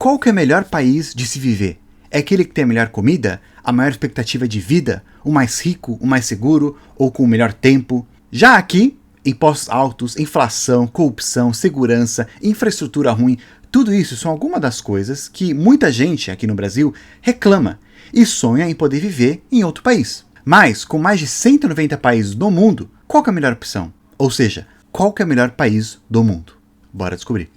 Qual que é o melhor país de se viver? É aquele que tem a melhor comida, a maior expectativa de vida, o mais rico, o mais seguro ou com o melhor tempo? Já aqui, impostos altos, inflação, corrupção, segurança, infraestrutura ruim, tudo isso são algumas das coisas que muita gente aqui no Brasil reclama e sonha em poder viver em outro país. Mas, com mais de 190 países no mundo, qual que é a melhor opção? Ou seja, qual que é o melhor país do mundo? Bora descobrir.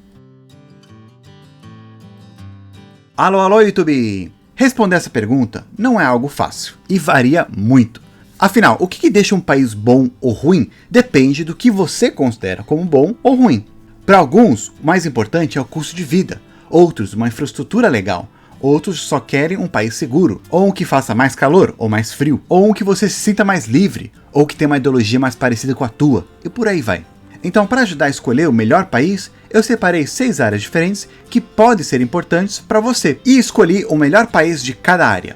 Alô, alô, YouTube! Responder essa pergunta não é algo fácil e varia muito. Afinal, o que deixa um país bom ou ruim depende do que você considera como bom ou ruim. Para alguns, o mais importante é o custo de vida, outros uma infraestrutura legal, outros só querem um país seguro, ou um que faça mais calor ou mais frio, ou um que você se sinta mais livre, ou que tenha uma ideologia mais parecida com a tua, e por aí vai. Então, para ajudar a escolher o melhor país, eu separei 6 áreas diferentes que podem ser importantes para você e escolhi o melhor país de cada área: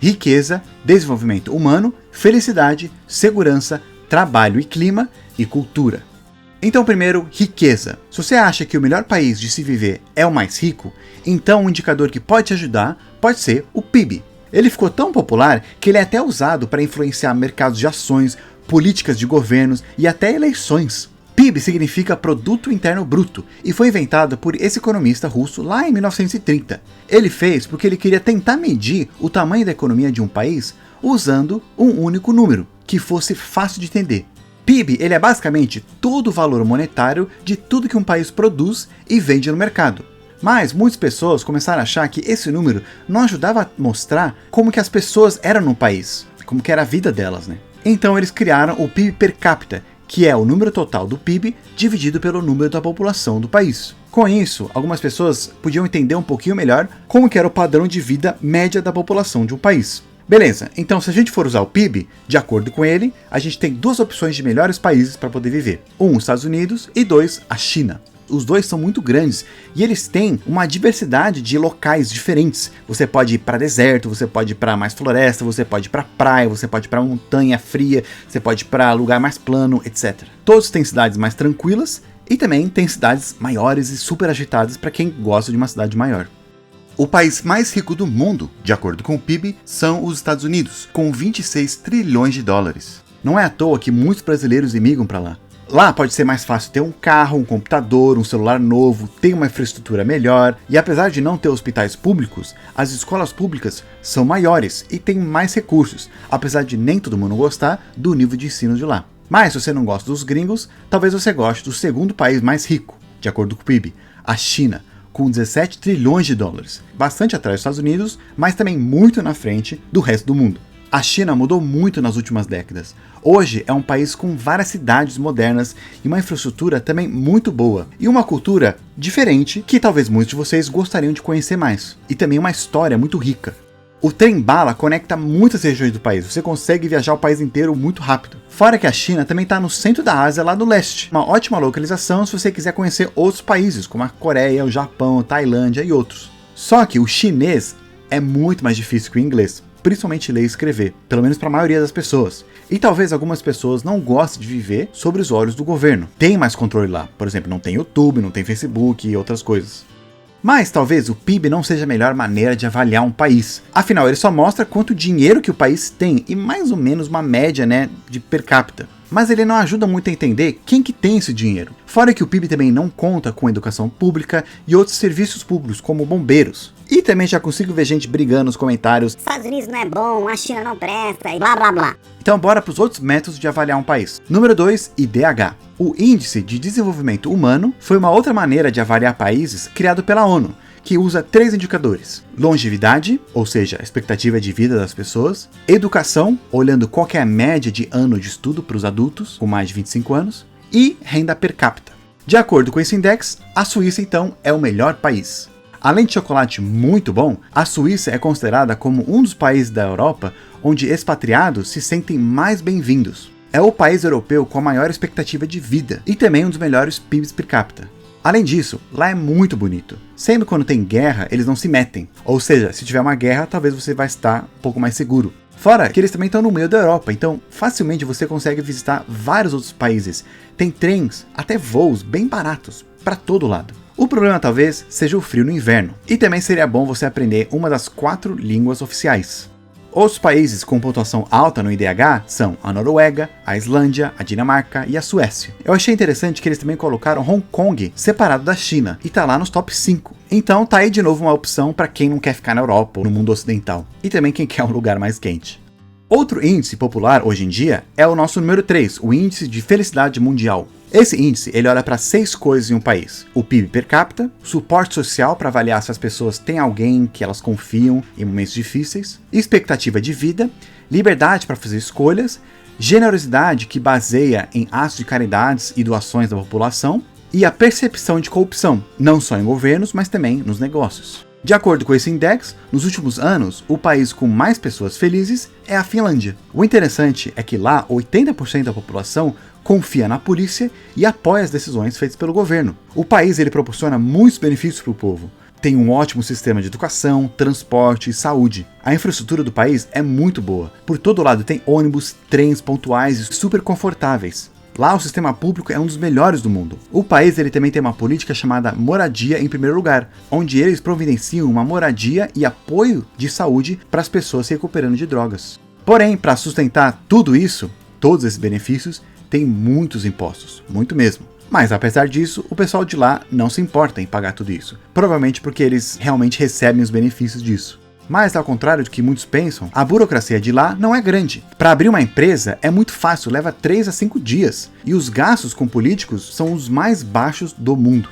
riqueza, desenvolvimento humano, felicidade, segurança, trabalho e clima e cultura. Então, primeiro, riqueza. Se você acha que o melhor país de se viver é o mais rico, então um indicador que pode te ajudar pode ser o PIB. Ele ficou tão popular que ele é até usado para influenciar mercados de ações, políticas de governos e até eleições. PIB significa Produto Interno Bruto e foi inventado por esse economista russo lá em 1930. Ele fez porque ele queria tentar medir o tamanho da economia de um país usando um único número, que fosse fácil de entender. PIB ele é basicamente todo o valor monetário de tudo que um país produz e vende no mercado. Mas muitas pessoas começaram a achar que esse número não ajudava a mostrar como que as pessoas eram no país, como que era a vida delas, né? Então eles criaram o PIB per capita, que é o número total do PIB dividido pelo número da população do país. Com isso, algumas pessoas podiam entender um pouquinho melhor como que era o padrão de vida média da população de um país. Beleza, então se a gente for usar o PIB, de acordo com ele, a gente tem 2 opções de melhores países para poder viver. 1, os Estados Unidos e 2, a China. Os dois são muito grandes e eles têm uma diversidade de locais diferentes. Você pode ir para deserto, você pode ir para mais floresta, você pode ir para praia, você pode ir para montanha fria, você pode ir para lugar mais plano, etc. Todos têm cidades mais tranquilas e também tem cidades maiores e super agitadas para quem gosta de uma cidade maior. O país mais rico do mundo, de acordo com o PIB, são os Estados Unidos, com 26 trilhões de dólares. Não é à toa que muitos brasileiros imigram para lá. Lá pode ser mais fácil ter um carro, um computador, um celular novo, ter uma infraestrutura melhor, e apesar de não ter hospitais públicos, as escolas públicas são maiores e têm mais recursos, apesar de nem todo mundo gostar do nível de ensino de lá. Mas se você não gosta dos gringos, talvez você goste do segundo país mais rico, de acordo com o PIB, a China, com 17 trilhões de dólares, bastante atrás dos Estados Unidos, mas também muito na frente do resto do mundo. A China mudou muito nas últimas décadas. Hoje é um país com várias cidades modernas e uma infraestrutura também muito boa. E uma cultura diferente que talvez muitos de vocês gostariam de conhecer mais. E também uma história muito rica. O trem-bala conecta muitas regiões do país. Você consegue viajar o país inteiro muito rápido. Fora que a China também está no centro da Ásia, lá do leste. Uma ótima localização se você quiser conhecer outros países, como a Coreia, o Japão, a Tailândia e outros. Só que o chinês é muito mais difícil que o inglês. Principalmente ler e escrever, pelo menos para a maioria das pessoas. E talvez algumas pessoas não gostem de viver sob os olhos do governo. Tem mais controle lá, por exemplo, não tem YouTube, não tem Facebook e outras coisas. Mas talvez o PIB não seja a melhor maneira de avaliar um país. Afinal, ele só mostra quanto dinheiro que o país tem e mais ou menos uma média, de per capita. Mas ele não ajuda muito a entender quem que tem esse dinheiro. Fora que o PIB também não conta com educação pública e outros serviços públicos, como bombeiros. E também já consigo ver gente brigando nos comentários: Estados Unidos não é bom, a China não presta e blá blá blá. Então bora para os outros métodos de avaliar um país. Número 2, IDH. O Índice de Desenvolvimento Humano foi uma outra maneira de avaliar países criado pela ONU, que usa 3 indicadores: longevidade, ou seja, a expectativa de vida das pessoas; educação, olhando qual que é a média de ano de estudo para os adultos com mais de 25 anos; e renda per capita. De acordo com esse index, a Suíça então é o melhor país. Além de chocolate muito bom, a Suíça é considerada como um dos países da Europa onde expatriados se sentem mais bem-vindos. É o país europeu com a maior expectativa de vida e também um dos melhores PIBs per capita. Além disso, lá é muito bonito. Sempre quando tem guerra, eles não se metem. Ou seja, se tiver uma guerra, talvez você vai estar um pouco mais seguro. Fora que eles também estão no meio da Europa, então facilmente você consegue visitar vários outros países. Tem trens, até voos bem baratos, para todo lado. O problema talvez seja o frio no inverno, e também seria bom você aprender uma das 4 línguas oficiais. Outros países com pontuação alta no IDH são a Noruega, a Islândia, a Dinamarca e a Suécia. Eu achei interessante que eles também colocaram Hong Kong separado da China, e tá lá nos top 5. Então tá aí de novo uma opção para quem não quer ficar na Europa ou no mundo ocidental, e também quem quer um lugar mais quente. Outro índice popular hoje em dia é o nosso número 3, o Índice de Felicidade Mundial. Esse índice ele olha para 6 coisas em um país: o PIB per capita, suporte social para avaliar se as pessoas têm alguém que elas confiam em momentos difíceis, expectativa de vida, liberdade para fazer escolhas, generosidade que baseia em atos de caridades e doações da população, e a percepção de corrupção, não só em governos, mas também nos negócios. De acordo com esse index, nos últimos anos, o país com mais pessoas felizes é a Finlândia. O interessante é que lá 80% da população confia na polícia e apoia as decisões feitas pelo governo. O país ele proporciona muitos benefícios para o povo. Tem um ótimo sistema de educação, transporte e saúde. A infraestrutura do país é muito boa. Por todo lado tem ônibus, trens pontuais e super confortáveis. Lá o sistema público é um dos melhores do mundo. O país ele também tem uma política chamada moradia em primeiro lugar, onde eles providenciam uma moradia e apoio de saúde para as pessoas se recuperando de drogas. Porém, para sustentar tudo isso, todos esses benefícios, tem muitos impostos, muito mesmo. Mas apesar disso, o pessoal de lá não se importa em pagar tudo isso, provavelmente porque eles realmente recebem os benefícios disso. Mas, ao contrário do que muitos pensam, a burocracia de lá não é grande. Para abrir uma empresa é muito fácil, leva 3 a 5 dias. E os gastos com políticos são os mais baixos do mundo.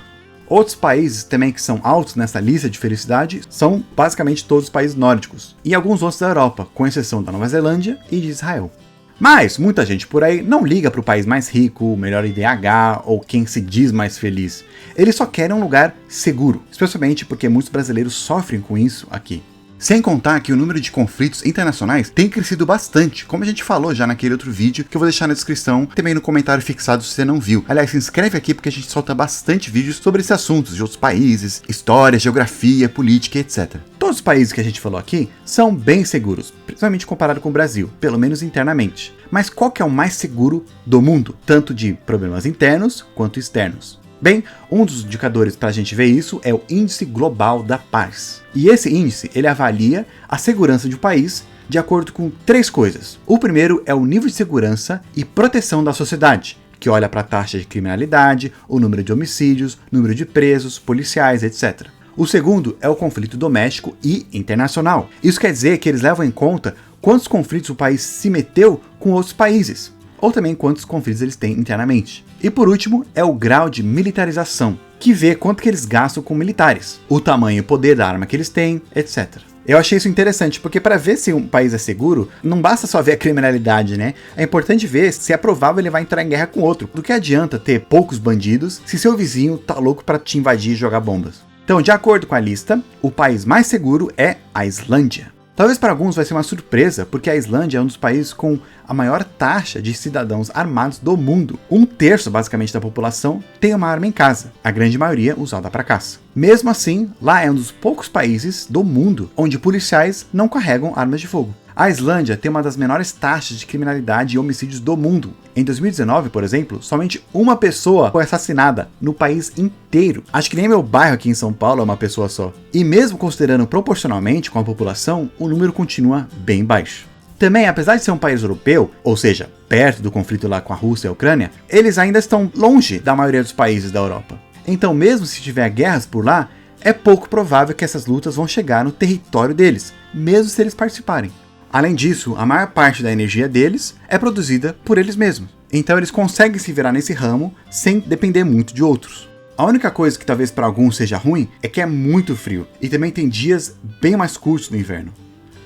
Outros países também que são altos nessa lista de felicidade são basicamente todos os países nórdicos. E alguns outros da Europa, com exceção da Nova Zelândia e de Israel. Mas muita gente por aí não liga para o país mais rico, o melhor IDH ou quem se diz mais feliz. Eles só querem um lugar seguro, especialmente porque muitos brasileiros sofrem com isso aqui. Sem contar que o número de conflitos internacionais tem crescido bastante, como a gente falou já naquele outro vídeo, que eu vou deixar na descrição, também no comentário fixado se você não viu. Aliás, se inscreve aqui porque a gente solta bastante vídeos sobre esses assuntos de outros países, história, geografia, política, etc. Todos os países que a gente falou aqui são bem seguros, principalmente comparado com o Brasil, pelo menos internamente. Mas qual que é o mais seguro do mundo, tanto de problemas internos quanto externos? Bem, um dos indicadores para a gente ver isso é o Índice Global da Paz. E esse índice, ele avalia a segurança de um país de acordo com 3 coisas. O primeiro é o nível de segurança e proteção da sociedade, que olha para a taxa de criminalidade, o número de homicídios, número de presos, policiais, etc. O segundo é o conflito doméstico e internacional. Isso quer dizer que eles levam em conta quantos conflitos o país se meteu com outros países, ou também quantos conflitos eles têm internamente. E por último, é o grau de militarização, que vê quanto que eles gastam com militares, o tamanho e poder da arma que eles têm, etc. Eu achei isso interessante, porque para ver se um país é seguro, não basta só ver a criminalidade, né? É importante ver se é provável ele vai entrar em guerra com outro. Do que adianta ter poucos bandidos se seu vizinho tá louco para te invadir e jogar bombas? Então, de acordo com a lista, o país mais seguro é a Islândia. Talvez para alguns vai ser uma surpresa, porque a Islândia é um dos países com a maior taxa de cidadãos armados do mundo. 1/3 basicamente da população tem uma arma em casa, a grande maioria usada para caça. Mesmo assim, lá é um dos poucos países do mundo onde policiais não carregam armas de fogo. A Islândia tem uma das menores taxas de criminalidade e homicídios do mundo. Em 2019, por exemplo, somente uma pessoa foi assassinada no país inteiro. Acho que nem meu bairro aqui em São Paulo é uma pessoa só. E mesmo considerando proporcionalmente com a população, o número continua bem baixo. Também, apesar de ser um país europeu, ou seja, perto do conflito lá com a Rússia e a Ucrânia, eles ainda estão longe da maioria dos países da Europa. Então, mesmo se tiver guerras por lá, é pouco provável que essas lutas vão chegar no território deles, mesmo se eles participarem. Além disso, a maior parte da energia deles é produzida por eles mesmos. Então eles conseguem se virar nesse ramo sem depender muito de outros. A única coisa que talvez para alguns seja ruim é que é muito frio e também tem dias bem mais curtos no inverno.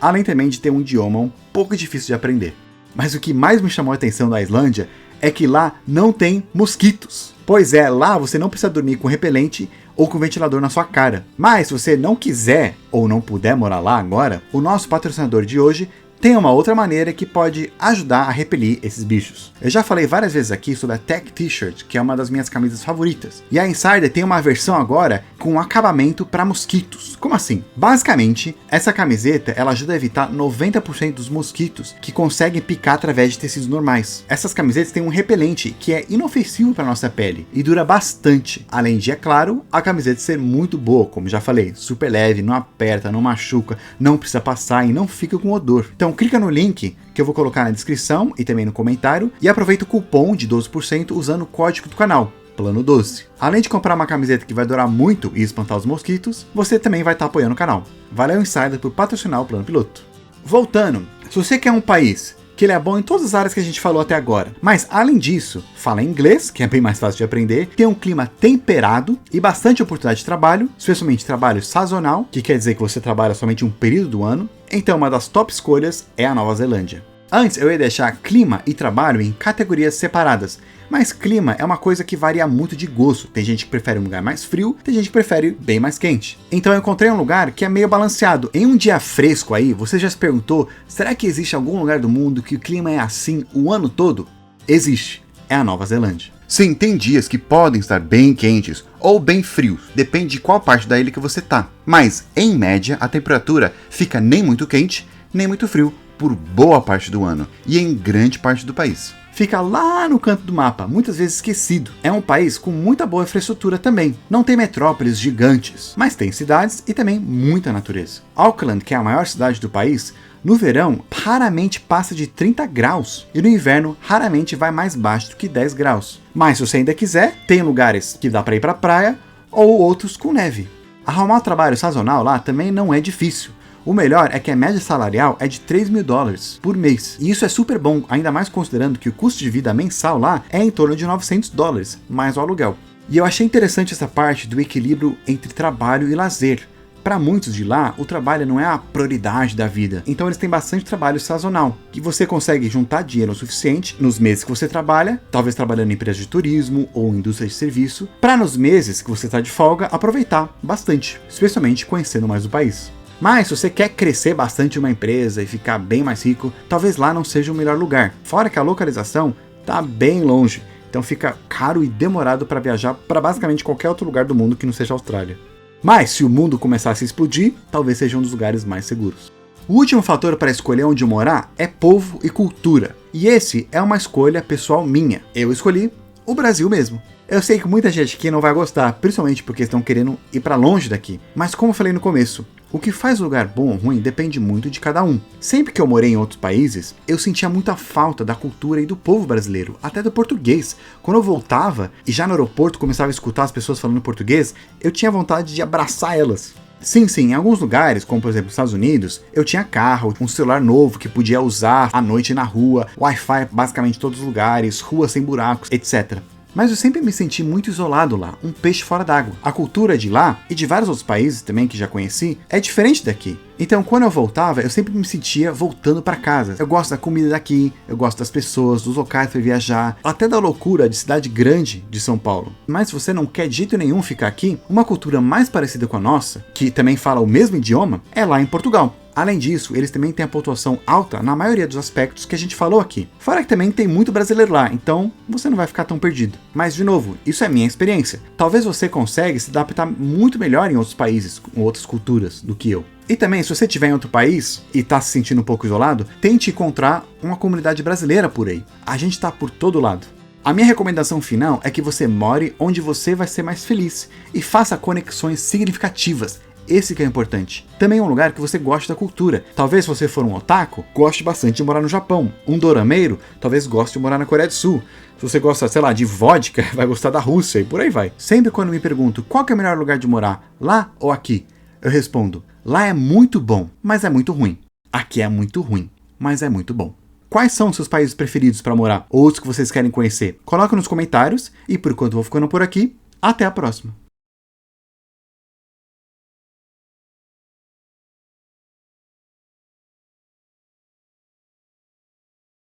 Além também de ter um idioma um pouco difícil de aprender. Mas o que mais me chamou a atenção da Islândia é que lá não tem mosquitos. Pois é, lá você não precisa dormir com repelente ou com ventilador na sua cara. Mas se você não quiser ou não puder morar lá agora, o nosso patrocinador de hoje tem uma outra maneira que pode ajudar a repelir esses bichos. Eu já falei várias vezes aqui sobre a Tech T-shirt, que é uma das minhas camisas favoritas. E a Insider tem uma versão agora com um acabamento para mosquitos. Como assim? Basicamente, essa camiseta ela ajuda a evitar 90% dos mosquitos que conseguem picar através de tecidos normais. Essas camisetas têm um repelente que é inofensivo para nossa pele e dura bastante. Além de, é claro, a camiseta ser muito boa, como já falei, super leve, não aperta, não machuca, não precisa passar e não fica com odor. Então clica no link que eu vou colocar na descrição e também no comentário e aproveita o cupom de 12% usando o código do canal, Plano 12. Além de comprar uma camiseta que vai durar muito e espantar os mosquitos, você também vai estar apoiando o canal. Valeu Insider por patrocinar o Plano Piloto. Voltando, se você quer um país que ele é bom em todas as áreas que a gente falou até agora, mas além disso, fala inglês, que é bem mais fácil de aprender, tem um clima temperado e bastante oportunidade de trabalho, especialmente trabalho sazonal, que quer dizer que você trabalha somente um período do ano, então uma das top escolhas é a Nova Zelândia. Antes eu ia deixar clima e trabalho em categorias separadas, mas clima é uma coisa que varia muito de gosto. Tem gente que prefere um lugar mais frio, tem gente que prefere bem mais quente. Então eu encontrei um lugar que é meio balanceado. Em um dia fresco aí, você já se perguntou, será que existe algum lugar do mundo que o clima é assim o ano todo? Existe, é a Nova Zelândia. Sim, tem dias que podem estar bem quentes ou bem frios, depende de qual parte da ilha que você tá. Mas, em média, a temperatura fica nem muito quente, nem muito frio, por boa parte do ano e em grande parte do país. Fica lá no canto do mapa, muitas vezes esquecido. É um país com muita boa infraestrutura também. Não tem metrópoles gigantes, mas tem cidades e também muita natureza. Auckland, que é a maior cidade do país, no verão raramente passa de 30 graus e no inverno raramente vai mais baixo do que 10 graus. Mas se você ainda quiser, tem lugares que dá para ir para a praia ou outros com neve. Arrumar trabalho sazonal lá também não é difícil. O melhor é que a média salarial é de $3.000 por mês. E isso é super bom, ainda mais considerando que o custo de vida mensal lá é em torno de $900, mais o aluguel. E eu achei interessante essa parte do equilíbrio entre trabalho e lazer. Para muitos de lá, o trabalho não é a prioridade da vida. Então eles têm bastante trabalho sazonal, que você consegue juntar dinheiro o suficiente nos meses que você trabalha, talvez trabalhando em empresas de turismo ou indústria de serviço, para nos meses que você está de folga aproveitar bastante, especialmente conhecendo mais o país. Mas se você quer crescer bastante uma empresa e ficar bem mais rico, talvez lá não seja o melhor lugar. Fora que a localização está bem longe, então fica caro e demorado para viajar para basicamente qualquer outro lugar do mundo que não seja a Austrália. Mas se o mundo começar a se explodir, talvez seja um dos lugares mais seguros. O último fator para escolher onde morar é povo e cultura. E esse é uma escolha pessoal minha. Eu escolhi o Brasil mesmo. Eu sei que muita gente aqui não vai gostar, principalmente porque estão querendo ir para longe daqui. Mas como eu falei no começo, o que faz o lugar bom ou ruim depende muito de cada um. Sempre que eu morei em outros países, eu sentia muita falta da cultura e do povo brasileiro, até do português. Quando eu voltava e já no aeroporto começava a escutar as pessoas falando português, eu tinha vontade de abraçar elas. Sim, em alguns lugares, como por exemplo nos Estados Unidos, eu tinha carro, um celular novo que podia usar à noite na rua, Wi-Fi basicamente em todos os lugares, ruas sem buracos, etc. Mas eu sempre me senti muito isolado lá, um peixe fora d'água. A cultura de lá, e de vários outros países também que já conheci, é diferente daqui. Então quando eu voltava, eu sempre me sentia voltando para casa. Eu gosto da comida daqui, eu gosto das pessoas, dos locais para viajar, até da loucura de cidade grande de São Paulo. Mas se você não quer de jeito nenhum ficar aqui, uma cultura mais parecida com a nossa, que também fala o mesmo idioma, é lá em Portugal. Além disso, eles também têm a pontuação alta na maioria dos aspectos que a gente falou aqui. Fora que também tem muito brasileiro lá, então você não vai ficar tão perdido. Mas de novo, isso é minha experiência. Talvez você consiga se adaptar muito melhor em outros países, com outras culturas, do que eu. E também, se você estiver em outro país e está se sentindo um pouco isolado, tente encontrar uma comunidade brasileira por aí. A gente está por todo lado. A minha recomendação final é que você more onde você vai ser mais feliz e faça conexões significativas. Esse que é importante. Também é um lugar que você goste da cultura. Talvez se você for um otaku, goste bastante de morar no Japão. Um dorameiro, talvez goste de morar na Coreia do Sul. Se você gosta, sei lá, de vodka, vai gostar da Rússia e por aí vai. Sempre quando me pergunto qual que é o melhor lugar de morar, lá ou aqui, eu respondo, lá é muito bom, mas é muito ruim. Aqui é muito ruim, mas é muito bom. Quais são os seus países preferidos para morar? Outros que vocês querem conhecer? Coloca nos comentários e por enquanto eu vou ficando por aqui. Até a próxima.